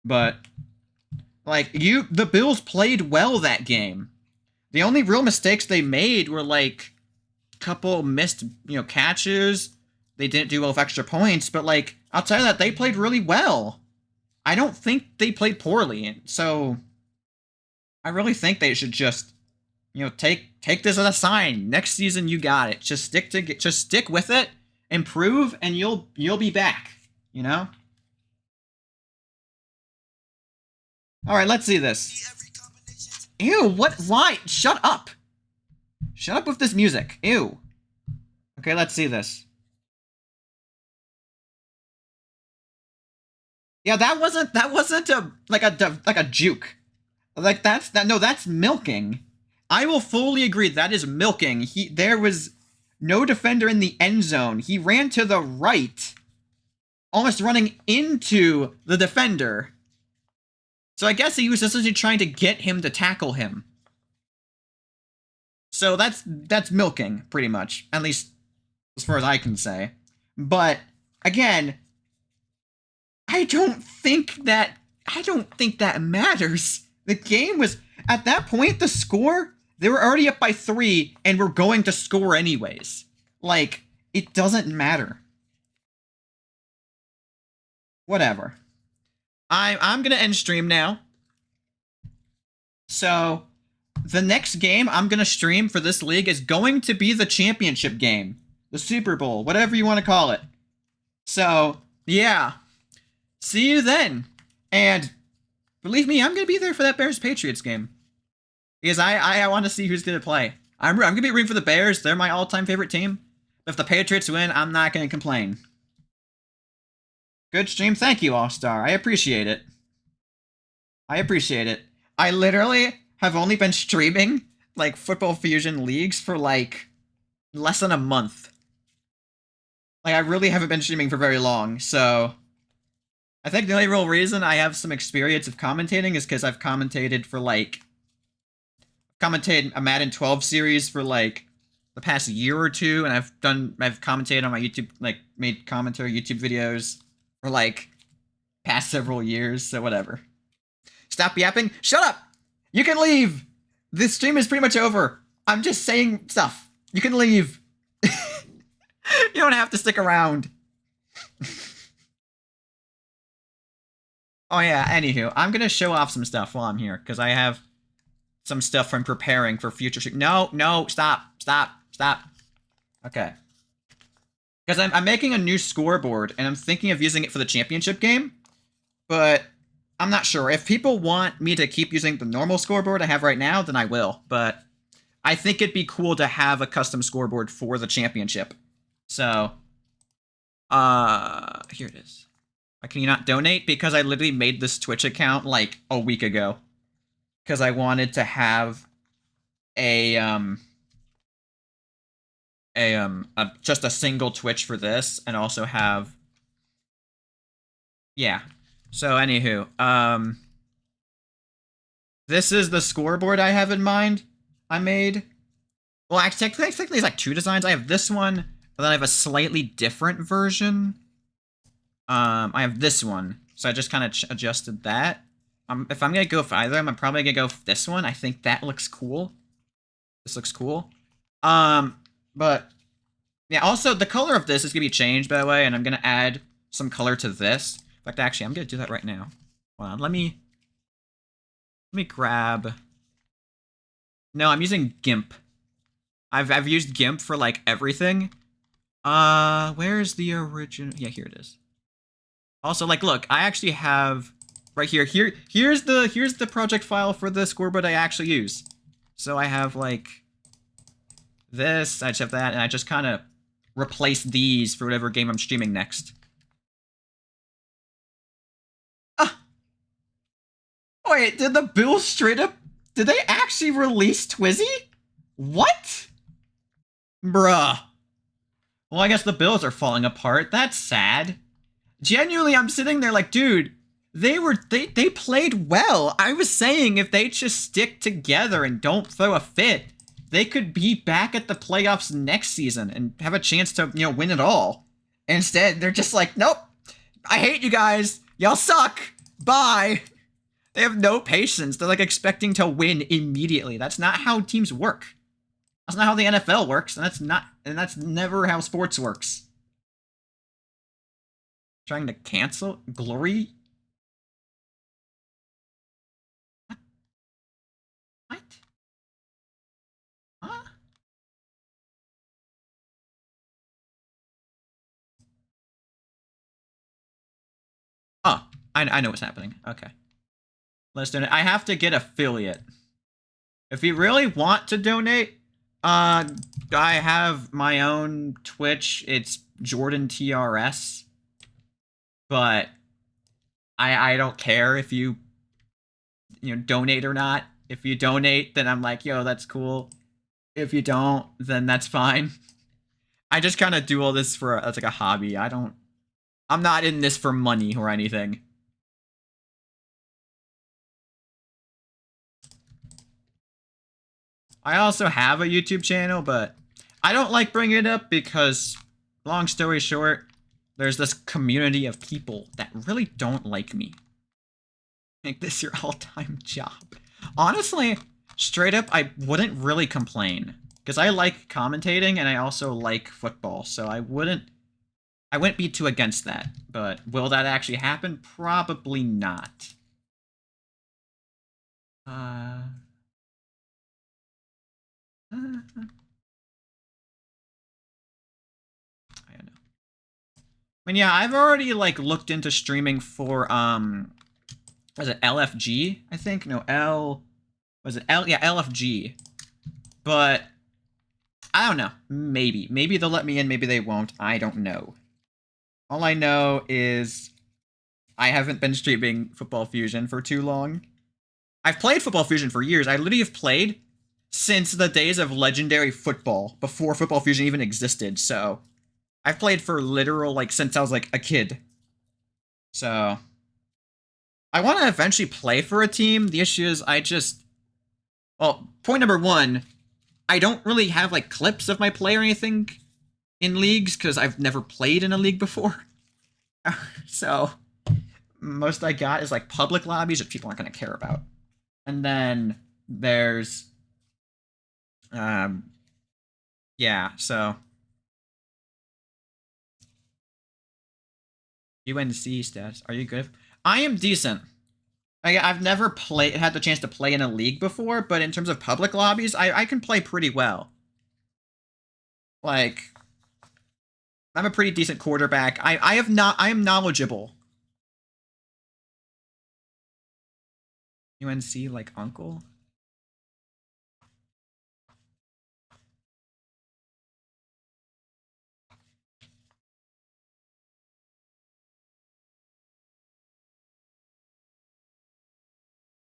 But, like, the Bills played well that game. The only real mistakes they made were, like, a couple missed, you know, catches. They didn't do well with extra points, but, like, outside of that, they played really well. I don't think they played poorly, so I really think they should just, you know, take this as a sign. Next season, you got it. Just stick with it, improve, and you'll be back, you know? All right, let's see this. Ew, what? Why? Shut up. Shut up with this music. Ew. Okay, let's see this. Yeah, that wasn't like a juke. Like that's milking. I will fully agree that is milking. There was no defender in the end zone. He ran to the right, almost running into the defender. So I guess he was essentially trying to get him to tackle him. So that's milking, pretty much. At least as far as I can say. But again, I don't think that matters. The game was, at that point, the score, they were already up by 3 and were going to score anyways. Like, it doesn't matter. Whatever. I'm gonna end stream now. So, the next game I'm gonna stream for this league is going to be the championship game. The Super Bowl, whatever you want to call it. So, yeah. See you then. And believe me, I'm gonna be there for that Bears-Patriots game. Because I want to see who's gonna play. I'm gonna be rooting for the Bears. They're my all-time favorite team. But if the Patriots win, I'm not gonna complain. Good stream. Thank you, All-Star. I appreciate it. I literally have only been streaming, like, Football Fusion leagues for, like, less than a month. Like, I really haven't been streaming for very long, so I think the only real reason I have some experience of commentating is because I've commentated for, like, commentated a Madden 12 series for, like, the past year or two, and I've commentated on my YouTube, like, made commentary YouTube videos for, like, past several years, so whatever. Stop yapping. Shut up! You can leave! This stream is pretty much over. I'm just saying stuff. You can leave. You don't have to stick around. Oh yeah, anywho, I'm gonna show off some stuff while I'm here, because I have some stuff from preparing for future No, stop. Okay. Because I'm making a new scoreboard, and I'm thinking of using it for the championship game, but I'm not sure. If people want me to keep using the normal scoreboard I have right now, then I will, but I think it'd be cool to have a custom scoreboard for the championship. So, here it is. Can you not donate? Because I literally made this Twitch account like a week ago. Because I wanted to have just a single Twitch for this, and also have, yeah. So anywho, this is the scoreboard I have in mind. I made. Well, actually, technically it's like two designs. I have this one, and then I have a slightly different version. I have this one, so I just kind of adjusted that. If I'm gonna go for either of them, I'm probably gonna go for this one. I think that looks cool. This looks cool. But yeah, also the color of this is gonna be changed, by the way, and I'm gonna add some color to this. In fact, actually, I'm gonna do that right now. Hold on, let me grab. No, I'm using GIMP. I've used GIMP for like everything. Where's the original? Yeah, here it is. Also, like, look, I actually have right here. Here's the project file for the scoreboard I actually use. So I have like this, I just have that, and I just kind of replace these for whatever game I'm streaming next. Wait, did the Bills straight up? Did they actually release Twizzy? What? Bruh. Well, I guess the Bills are falling apart. That's sad. Genuinely, I'm sitting there like, dude, they played well. I was saying if they just stick together and don't throw a fit, they could be back at the playoffs next season and have a chance to, win it all. Instead, they're just like, nope, I hate you guys. Y'all suck. Bye. They have no patience. They're like expecting to win immediately. That's not how teams work. That's not how the NFL works, and that's never how sports works. Trying to cancel Glory? What? Huh? Oh, I know what's happening. Okay. Let's donate. I have to get affiliate. If you really want to donate, I have my own Twitch. It's Jordan TRS. But I don't care if you donate or not. If you donate, then I'm like, yo, that's cool. If you don't, then that's fine. I just kind of do all this for as like a hobby. I'm not in this for money or anything. I also have a YouTube channel, but I don't like bringing it up because, long story short, there's this community of people that really don't like me. Make this your all-time job. Honestly, straight up, I wouldn't really complain. Because I like commentating, and I also like football, so I wouldn't be too against that. But will that actually happen? Probably not. I don't know. I mean, yeah, I've already, like, looked into streaming for, was it LFG, I think? No, yeah, LFG. But, I don't know. Maybe. Maybe they'll let me in, maybe they won't. I don't know. All I know is I haven't been streaming Football Fusion for too long. I've played Football Fusion for years. I literally have played since the days of Legendary Football, before Football Fusion even existed, so I've played for literal, like, since I was, like, a kid. So I want to eventually play for a team. The issue is well, point number one, I don't really have, like, clips of my play or anything in leagues, because I've never played in a league before. So most I got is, like, public lobbies that people aren't going to care about. And then there's Yeah, so UNC status. Are you good? I am decent. I've never had the chance to play in a league before, but in terms of public lobbies, I can play pretty well. Like, I'm a pretty decent quarterback. I am knowledgeable. UNC like uncle?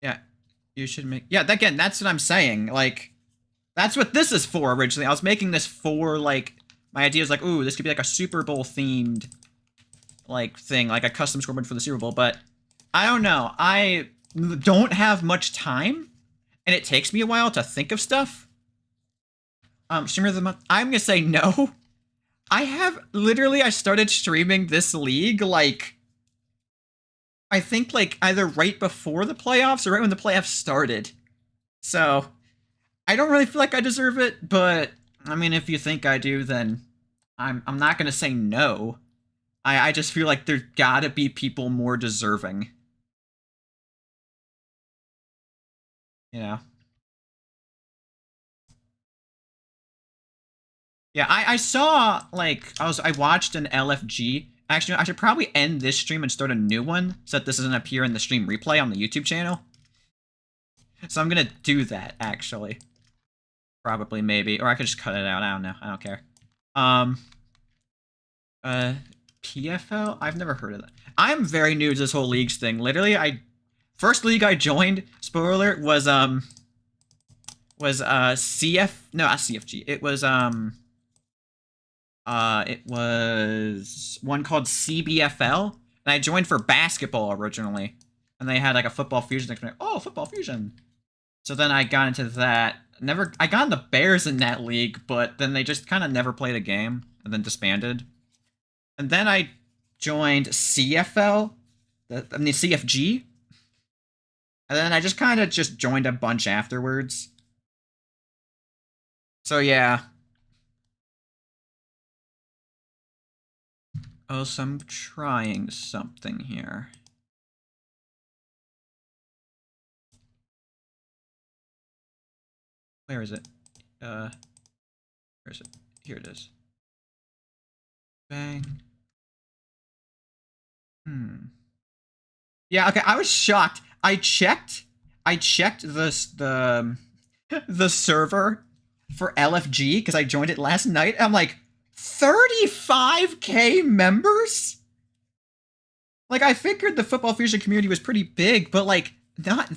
Yeah, you should make... Yeah, again, that's what I'm saying. Like, that's what this is for originally. I was making this for, like... My idea is like, ooh, this could be like a Super Bowl themed, like, thing. Like a custom scoreboard for the Super Bowl. But, I don't know. I don't have much time. And it takes me a while to think of stuff. Streamer of the month. I'm gonna say no. I started streaming this league, like... I think, like, either right before the playoffs or right when the playoffs started. So, I don't really feel like I deserve it, but, I mean, if you think I do, then I'm not gonna say no. I just feel like there's gotta be people more deserving. You know? Yeah, I saw, like, I watched an LFG. Actually, I should probably end this stream and start a new one so that this doesn't appear in the stream replay on the YouTube channel. So I'm gonna do that, actually. Probably, maybe. Or I could just cut it out. I don't know. I don't care. PFL? I've never heard of that. I'm very new to this whole leagues thing. Literally, first league I joined, spoiler alert, was CF... No, not CFG. It was one called CBFL. And I joined for basketball originally. And they had, like, a football fusion. Oh, football fusion. So then I got into that. I got in the Bears in that league, but then they just kind of never played a game and then disbanded. And then I joined CFL, CFG. And then I just kind of just joined a bunch afterwards. So yeah. Oh, so I'm trying something here. Where is it? Where is it? Here it is. Bang. Yeah, okay, I was shocked. I checked the server for LFG because I joined it last night. I'm like, 35k members? Like, I figured the Football Fusion community was pretty big, but like, not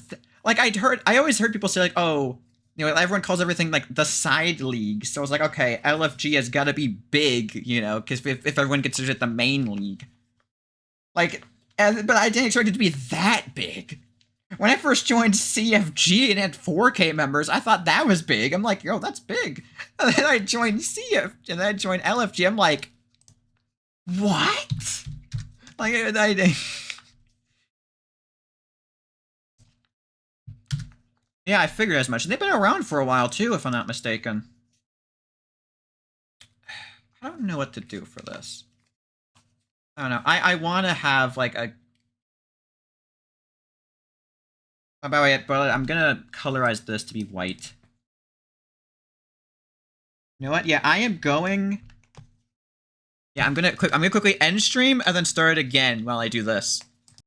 like I always heard people say like, oh, you know, everyone calls everything like the side league. So I was like, okay, LFG has got to be big, you know, because if everyone considers it the main league. Like, but I didn't expect it to be that big. When I first joined CFG and had 4k members, I thought that was big. I'm like, yo, that's big. And then I joined CF, and then I joined LFG. I'm like, what? Like, yeah, I figured as much. They've been around for a while too, if I'm not mistaken. I don't know what to do for this. I don't know. I want to have like a... Oh, by the way, but I'm gonna colorize this to be white. You know what? Yeah, I am going... Yeah, I'm gonna quickly end stream and then start it again while I do this.